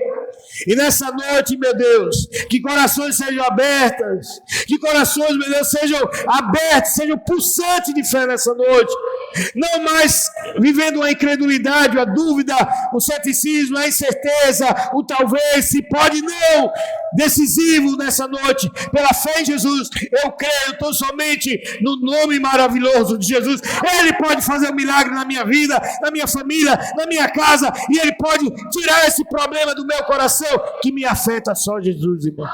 E nessa noite, meu Deus, que corações sejam abertos, que corações, meu Deus, sejam abertos, sejam pulsantes de fé nessa noite. Não mais vivendo a incredulidade, a dúvida, o ceticismo, a incerteza, o talvez, se pode não. Decisivo nessa noite, pela fé em Jesus, eu creio tão somente no nome maravilhoso de Jesus. Ele pode fazer um milagre na minha vida, na minha família, na minha casa, e Ele pode tirar esse problema do meu coração, que me afeta só Jesus, irmão.